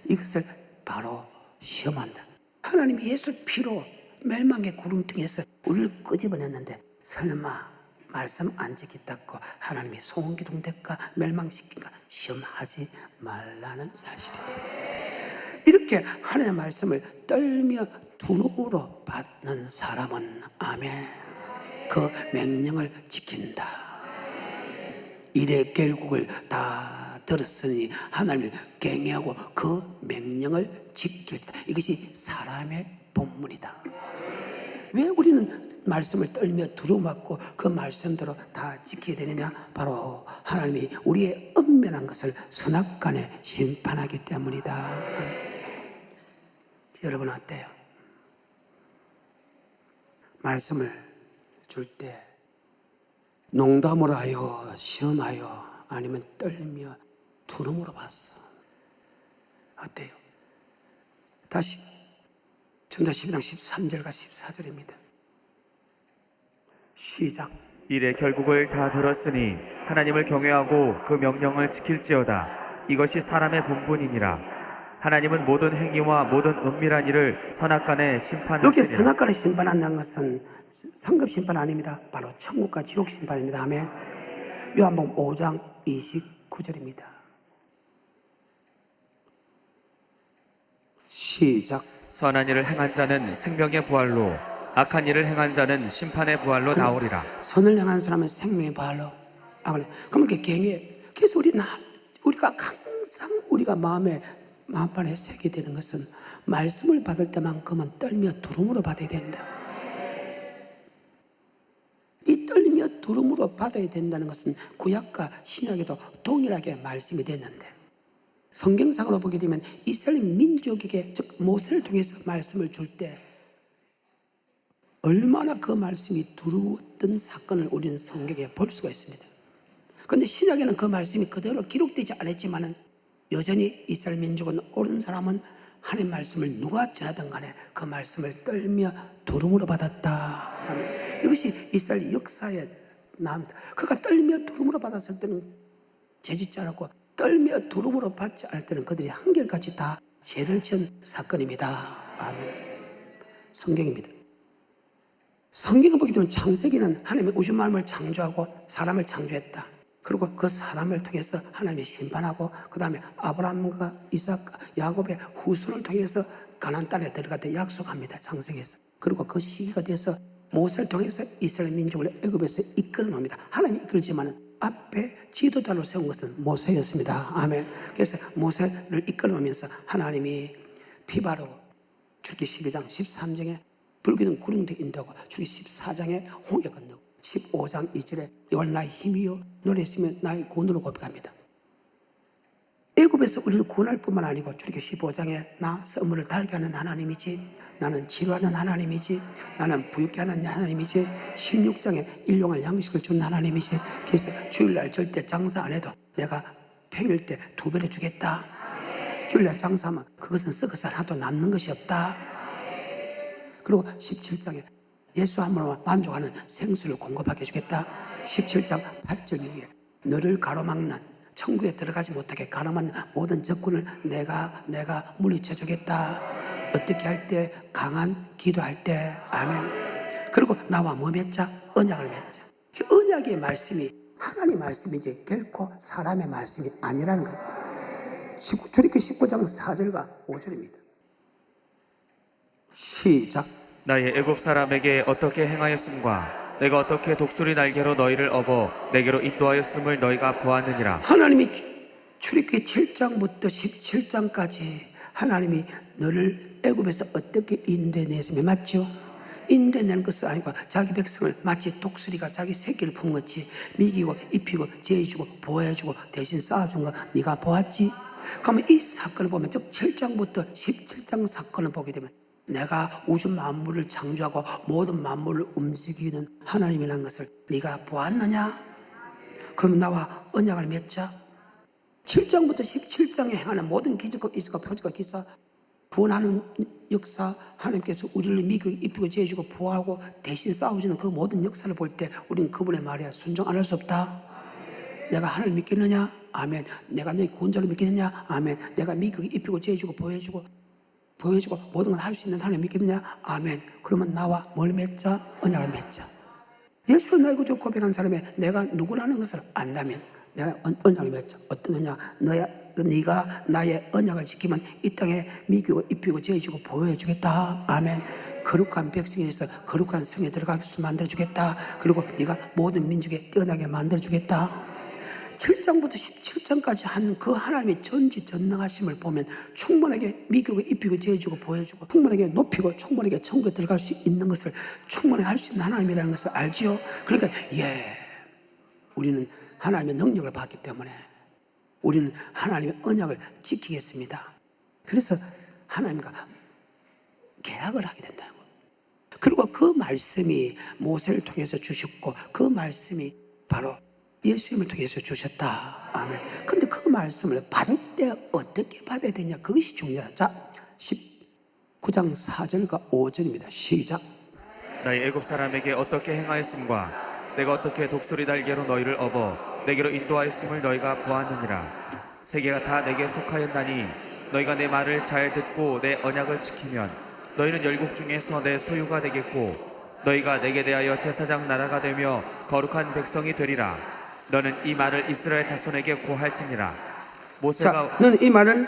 이것을 바로 시험한다. 하나님이 예수 피로 멸망의 구름등에서 우리를 끄집어냈는데, 설마 말씀 안 지켰다고 하나님이 소금 기둥 될까? 멸망시킨가? 시험하지 말라는 사실이다. 이렇게 하나님의 말씀을 떨며 두루로 받는 사람은, 아멘, 그 명령을 지킨다. 일의 결국을 다 들었으니 하나님을 경외하고 그 명령을 지킬지다. 이것이 사람의 본문이다. 왜 우리는 말씀을 떨며 두루맞고 그 말씀대로 다 지켜야 되느냐? 바로 하나님이 우리의 은밀한 것을 선악간에 심판하기 때문이다. 여러분 어때요? 말씀을 줄 때 농담으로 하여, 시험하여, 아니면 떨며 두름으로 봤어. 어때요? 다시 전자 12장 13절과 14절입니다. 시작. 일의 결국을 다 들었으니 하나님을 경외하고 그 명령을 지킬지어다. 이것이 사람의 본분이니라. 하나님은 모든 행위와 모든 은밀한 일을 선악간에 여기 심판하시리라. 선악간에 심판한다는 것은 상급 심판 아닙니다. 바로 천국과 지옥 심판입니다. 아멘. 요한복음 5장 29절입니다. 시작. 선한 일을 행한 자는 생명의 부활로, 악한 일을 행한 자는 심판의 부활로 나오리라. 선을 행한 사람은 생명의 부활로. 아멘. 그러니까 경외. 그래서 우리가 항상 우리가 마음판에 새게 되는 것은 말씀을 받을 때만큼은 떨며 두름으로 받아야 된다. 이 떨며 두름으로 받아야 된다는 것은 구약과 신약에도 동일하게 말씀이 됐는데, 성경상으로 보게 되면 이스라엘 민족에게, 즉 모세를 통해서 말씀을 줄 때 얼마나 그 말씀이 두루웠던 사건을 우리는 성경에 볼 수가 있습니다. 그런데 신약에는 그 말씀이 그대로 기록되지 않았지만은 여전히 이스라엘 민족은, 옳은 사람은 하나님의 말씀을 누가 전하든 간에 그 말씀을 떨며 두름으로 받았다. 이것이 이스라엘 역사의 나옵니다. 그가 떨며 두름으로 받았을 때는 죄짓지 않았고, 떨며 두름으로 받지 않을 때는 그들이 한결같이 다 죄를 지은 사건입니다. 아멘. 성경입니다. 성경을 보게 되면 창세기는 하나님의 우주 만물을 창조하고 사람을 창조했다. 그리고 그 사람을 통해서 하나님이 심판하고, 그 다음에 아브라함과 이삭과 야곱의 후손을 통해서 가나안 땅에 들어갈 약속합니다. 창세기에서. 그리고 그 시기가 돼서 모세를 통해서 이스라엘 민족을 애굽에서 이끌어냅니다. 하나님이 이끌지만은 앞에 지도자로 세운 것은 모세였습니다. 아멘. 그래서 모세를 이끌어내면서 하나님이 피 바르고 출기 12장 13장에 불기둥 구름대 인도하고, 출기 14장에 홍해 건너고, 15장 2절에 이걸 나의 힘이요 노래 있으면 나의 구원으로 고백합니다. 애굽에서 우리를 구원할 뿐만 아니고 출애굽기 15장에 나 썰물을 달게 하는 하나님이지, 나는 치료하는 하나님이지, 나는 부유케 하는 하나님이지, 16장에 일용할 양식을 주는 하나님이지, 그래서 주일날 절대 장사 안 해도 내가 평일 때 2배를 주겠다. 주일날 장사하면 그것은 썩어서 하나도 남는 것이 없다. 그리고 17장에 예수 한 번만 만족하는 생수를 공급하게 해주겠다. 17장 8절 이후에 너를 가로막는, 천국에 들어가지 못하게 가로막는 모든 적군을 내가 물리쳐 주겠다. 어떻게 할 때? 강한 기도할 때. 아멘. 그리고 나와 뭐 맺자? 언약을 맺자. 언약의 말씀이 하나님의 말씀이지 결코 사람의 말씀이 아니라는 거예요. 출애굽기 19장 4절과 5절입니다. 시작. 나의 애굽 사람에게 어떻게 행하였음과 내가 어떻게 독수리 날개로 너희를 업어 내게로 인도하였음을 너희가 보았느니라. 하나님이 출애굽기 7장부터 17장까지 하나님이 너를 애굽에서 어떻게 인도해냈으면, 맞죠? 인도해내는 것은 아니고 자기 백성을 마치 독수리가 자기 새끼를 푼 것이 미기고 입히고 제해주고 보호해주고 대신 쌓아준 거 네가 보았지? 그러면 이 사건을 보면, 즉 7장부터 17장 사건을 보게 되면 내가 우주 만물을 창조하고 모든 만물을 움직이는 하나님이라는 것을 네가 보았느냐? 그럼 나와 언약을 맺자. 7장부터 17장에 행하는 모든 기적과 이적과 표적과 기사, 구원하는 역사, 하나님께서 우리를 미고 입히고 제해주고 보호하고 대신 싸우시는 그 모든 역사를 볼 때 우리는 그분의 말에 순종 안 할 수 없다. 내가 하나님 믿겠느냐? 아멘. 내가 너희 구원자를 믿겠느냐? 아멘. 내가 미고 입히고 제해주고 보호해주고 모든 걸 할 수 있는 하나님 믿겠느냐? 아멘. 그러면 나와 뭘 맺자? 언약을 맺자. 예수를 나의 구주 고백한 사람이 내가 누구라는 것을 안다면 내가 언약을 맺자. 어떤 언약? 네가 나의 언약을 지키면 이 땅에 미기고 입히고 제해주고 보호해주겠다. 아멘. 거룩한 백성에 있어 거룩한 성에 들어가게 만들어주겠다. 그리고 네가 모든 민족에 뛰어나게 만들어주겠다. 7장부터 17장까지 한 그 하나님의 전지전능하심을 보면 충분하게 미기고 입히고 제해주고 보여주고 충분하게 높이고 충분하게 천국에 들어갈 수 있는 것을 충분하게 할 수 있는 하나님이라는 것을 알지요. 그러니까 우리는 하나님의 능력을 받기 때문에 우리는 하나님의 언약을 지키겠습니다. 그래서 하나님과 계약을 하게 된다는 거예요. 그리고 그 말씀이 모세를 통해서 주셨고 그 말씀이 바로 예수님을 통해서 주셨다. 아멘. 근데 그 말씀을 받을 때 어떻게 받아야 되냐? 그것이 중요하다. 자, 19장 4절과 5절입니다. 시작. 나의 애굽 사람에게 어떻게 행하였음과 내가 어떻게 독수리 날개로 너희를 업어 내게로 인도하였음을 너희가 보았느니라. 세계가 다 내게 속하였나니 너희가 내 말을 잘 듣고 내 언약을 지키면 너희는 열국 중에서 내 소유가 되겠고 너희가 내게 대하여 제사장 나라가 되며 거룩한 백성이 되리라. 너는 이 말을 이스라엘 자손에게 고할지니라. 모세가 너는 이 말을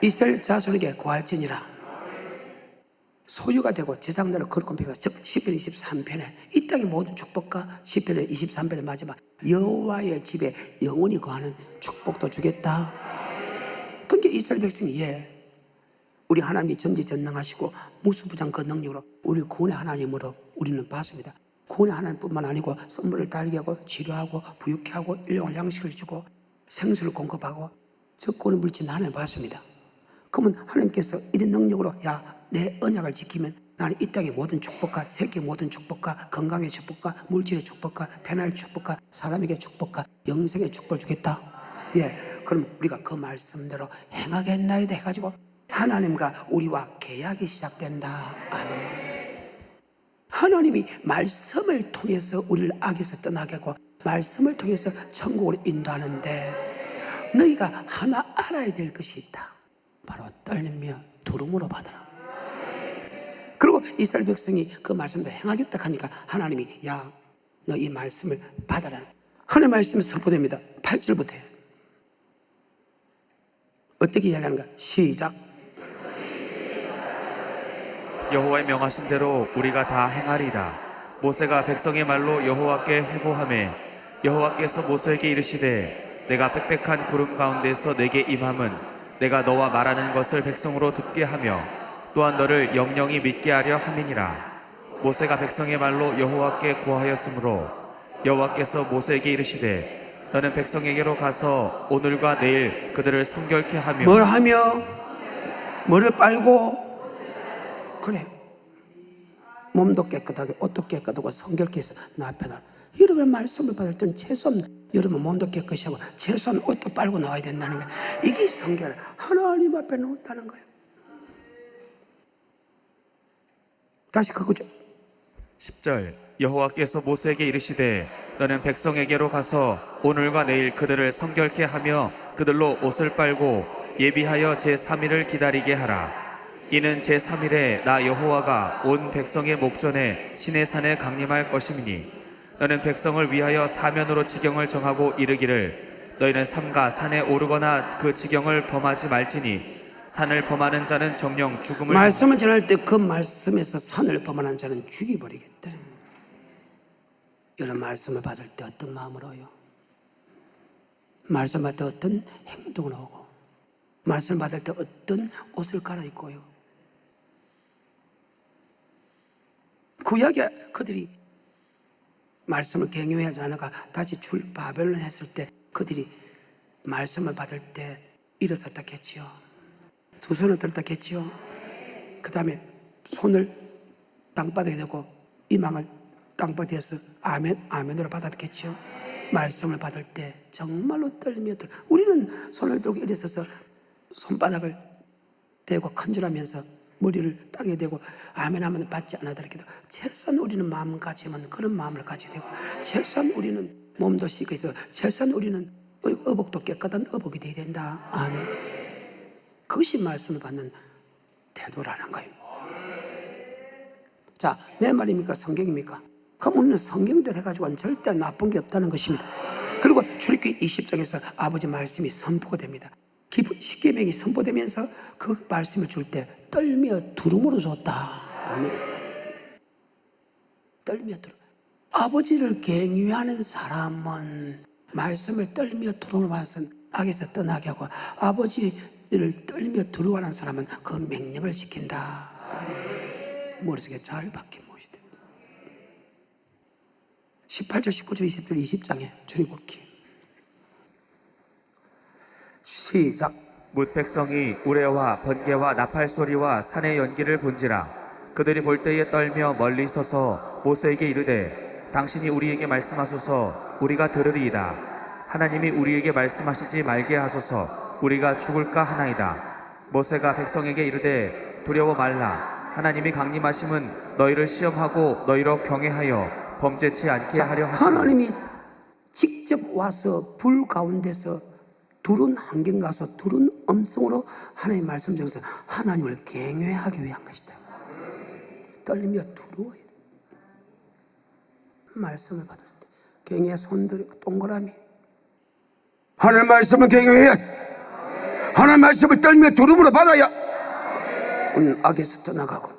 이스라엘 자손에게 고할지니라. 소유가 되고 제사장나라 거룩한 백성, 즉 시편 23편에 이 땅의 모든 축복과 시편 23편의 마지막 여호와의 집에 영원히 거하는 축복도 주겠다. 그러니까 이스라엘 백성이 우리 하나님이 전지전능하시고 무수부장 그 능력으로 우리를 구원의 하나님으로 우리는 봤습니다. 구원의 하나님뿐만 아니고 선물을 달게 하고 치료하고 부유케 하고 일용할 양식을 주고 생수를 공급하고 적군을 물리치는 하나님 봤습니다. 그러면 하나님께서 이런 능력으로 내 언약을 지키면 나는 이 땅의 모든 축복과 세계의 모든 축복과 건강의 축복과 물질의 축복과 편안의 축복과 사람에게 축복과 영생의 축복을 주겠다. 그럼 우리가 그 말씀대로 행하겠나이다 해가지고 하나님과 우리와 계약이 시작된다. 아멘. 하나님이 말씀을 통해서 우리를 악에서 떠나게 하고 말씀을 통해서 천국으로 인도하는데 너희가 하나 알아야 될 것이 있다. 바로 떨며 두름으로 받아라. 그리고 이스라엘 백성이 그 말씀대로 행하겠다 하니까 하나님이 너 이 말씀을 받아라. 하나님의 말씀이 선포됩니다. 8절부터 어떻게 이야기하는가? 시작. 여호와의 명하신 대로 우리가 다 행하리라. 모세가 백성의 말로 여호와께 회고하매 여호와께서 모세에게 이르시되 내가 빽빽한 구름 가운데서 내게 임함은 내가 너와 말하는 것을 백성으로 듣게 하며 또한 너를 영영이 믿게 하려 함이니라. 모세가 백성의 말로 여호와께 고하였으므로 여호와께서 모세에게 이르시되 너는 백성에게로 가서 오늘과 내일 그들을 성결케 하며 뭘 하며? 뭐를 빨고? 그래. 몸도 깨끗하게 옷도 깨끗하고 성결케 해서 나 앞에 나. 여러분의 말씀을 받을 때는 최소한 여러분 몸도 깨끗이 하고 최소한 옷도 빨고 나와야 된다는 거예요. 이게 성결. 하나님 앞에 놓는다는 거예요. 다시 그거죠. 10절 여호와께서 모세에게 이르시되 너는 백성에게로 가서 오늘과 내일 그들을 성결케 하며 그들로 옷을 빨고 예비하여 제3일을 기다리게 하라. 이는 제3일에 나 여호와가 온 백성의 목전에 시내 산에 강림할 것임이니 너는 백성을 위하여 사면으로 지경을 정하고 이르기를 너희는 삼가 산에 오르거나 그 지경을 범하지 말지니 산을 범하는 자는 정령 죽음을 말씀을 전할 때 그 말씀에서 산을 범하는 자는 죽여버리겠다. 이런 말씀을 받을 때 어떤 마음으로요? 말씀 받을 때 어떤 행동을 하고 말씀을 받을 때 어떤 옷을 갈아입고요? 구약에 그들이 말씀을 경외하지 않아가 다시 바벨론 했을 때 그들이 말씀을 받을 때 일어섰다 했지요. 두 손을 들었다 했지요. 그 다음에 손을 땅바닥에 대고 이망을 땅바닥에 대서 아멘으로 받았겠지요. 말씀을 받을 때 정말로 떨며 우리는 손을 들고 일어서서 손바닥을 대고 컨절하면서 머리를 땅에 대고 아멘 하면 받지 않아더라도 최소한 우리는 마음가짐은 그런 마음을 가지게 되고 최소한 우리는 몸도 씻고 있어 최소한 우리는 의복도 깨끗한 의복이 되어야 된다. 아멘. 그것이 말씀을 받는 태도라는 거예요. 자, 내 말입니까? 성경입니까? 그럼 우리는 성경대로 해가지고는 절대 나쁜 게 없다는 것입니다. 그리고 출애굽기 20장에서 아버지 말씀이 선포가 됩니다. 십계명이 선포되면서 그 말씀을 줄 때 떨며 두름으로 줬다. 아멘. 떨며 두름. 아버지를 경유하는 사람은 말씀을 떨며 두름으로 받아서 악에서 떠나게 하고 아버지를 떨며 두려워하는 사람은 그 명령을 지킨다. 아멘. 머릿속에 잘 박힌 무엇이 됩니다. 18절, 19절, 20절, 20장에 출애굽기 시작. 뭇 백성이 우레와 번개와 나팔 소리와 산의 연기를 본지라 그들이 볼 때에 떨며 멀리 서서 모세에게 이르되 당신이 우리에게 말씀하소서 우리가 들으리이다. 하나님이 우리에게 말씀하시지 말게 하소서 우리가 죽을까 하나이다. 모세가 백성에게 이르되 두려워 말라. 하나님이 강림하심은 너희를 시험하고 너희로 경외하여 범죄치 않게 하려 하시니 하나님이 직접 와서 불 가운데서 두른 환경 가서 두른 음성으로 하나님 말씀 중에서 하나님을 경외하기 위한 것이다. 떨리며 두려워야 돼. 말씀을 받을 때 경외 손들이 동그라미. 하나님 말씀을 경외해야 돼. 하나님 말씀을 떨며 두름으로 받아야 우리는 악에서 떠나가고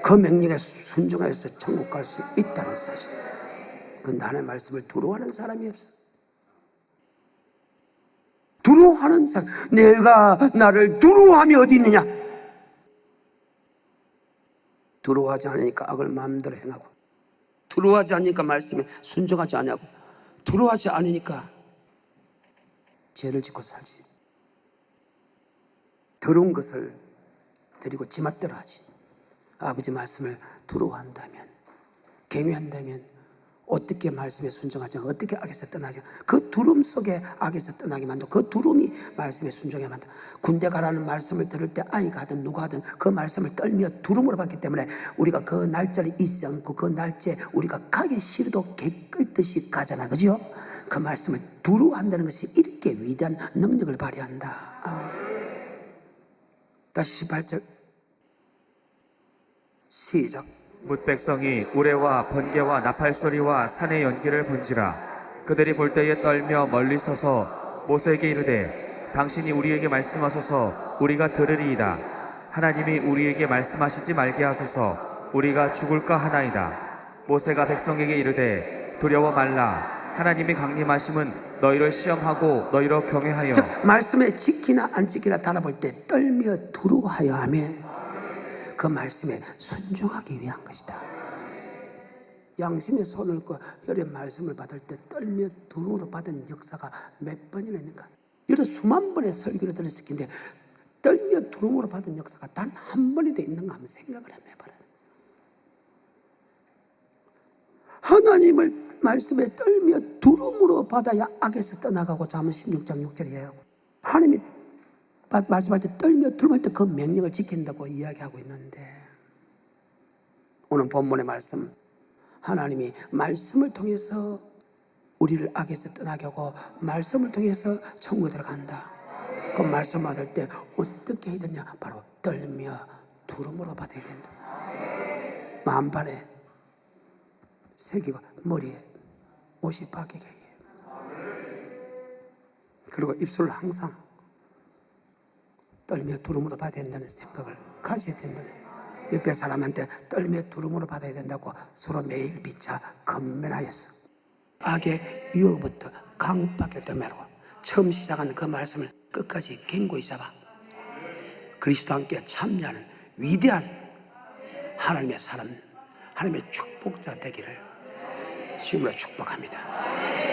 그 명령에 순종해서 천국 갈 수 있다는 사실. 그 나의 말씀을 두려워하는 사람이 없어. 두려워하는 사람, 내가 나를 두려워함이 어디 있느냐? 두려워하지 않으니까 악을 마음대로 행하고 두려워하지 않으니까 말씀에 순종하지 않냐고 두려워하지 않으니까 죄를 짓고 살지. 더러운 것을 드리고 지 맛대로 하지. 아버지 말씀을 두려워한다면 경외한다면 어떻게 말씀에 순종하지 않고 어떻게 악에서 떠나지 않고 그 두름 속에 악에서 떠나게 만들고 그 두름이 말씀에 순종하게 만들고 군대 가라는 말씀을 들을 때 아이가 하든 누가 하든 그 말씀을 떨며 두름으로 받기 때문에 우리가 그 날짜를 잊지 않고 그 날짜에 우리가 가기 싫어도 개끌듯이 가잖아. 그죠? 그 말씀을 두려워한다는 것이 이렇게 위대한 능력을 발휘한다. 아멘. 다시 18절 시작. 뭇 백성이 우레와 번개와 나팔 소리와 산의 연기를 본지라 그들이 볼 때에 떨며 멀리 서서 모세에게 이르되 당신이 우리에게 말씀하소서 우리가 들으리이다. 하나님이 우리에게 말씀하시지 말게 하소서 우리가 죽을까 하나이다. 모세가 백성에게 이르되 두려워 말라. 하나님이 강림하심은 너희를 시험하고 너희로 경외하여 즉 말씀에 지키나 안 지키나 달아볼 때 떨며 두려워하여 하며 그 말씀에 순종하기 위한 것이다. 양심의 손을 그 열의 말씀을 받을 때 떨며 두루로 받은 역사가 몇 번이나 있는가? 여러 수만 번의 설교를 들었을 텐데 떨며 두루로 받은 역사가 단 한 번이도 있는가 하면 생각을 해봐라. 하나님을 말씀에 떨며 두루로 받아야 악에서 떠나가고 잠언 16장 6절이에요. 하나님이 말씀할 때 떨며 두루할 때 그 명령을 지킨다고 이야기하고 있는데, 오늘 본문의 말씀, 하나님이 말씀을 통해서 우리를 악에서 떠나게 하고 말씀을 통해서 천국에 들어간다. 그 말씀 받을 때 어떻게 해야 되냐? 바로 떨며 두루로 받아야 된다. 만반에 새기고 머리에 옷이 바뀌게 해요. 그리고 입술을 항상 떨며 두루로 받아야 된다는 생각을 가져야 된다. 옆에 사람한테 떨며 두루로 받아야 된다고 서로 매일 비차 건면하였어. 악의 유혹부터 강박에 떠매로 처음 시작하는 그 말씀을 끝까지 견고히 잡아 그리스도와 함께 참여하는 위대한 하나님의 사람, 하나님의 축복자 되기를 주님으로 축복합니다.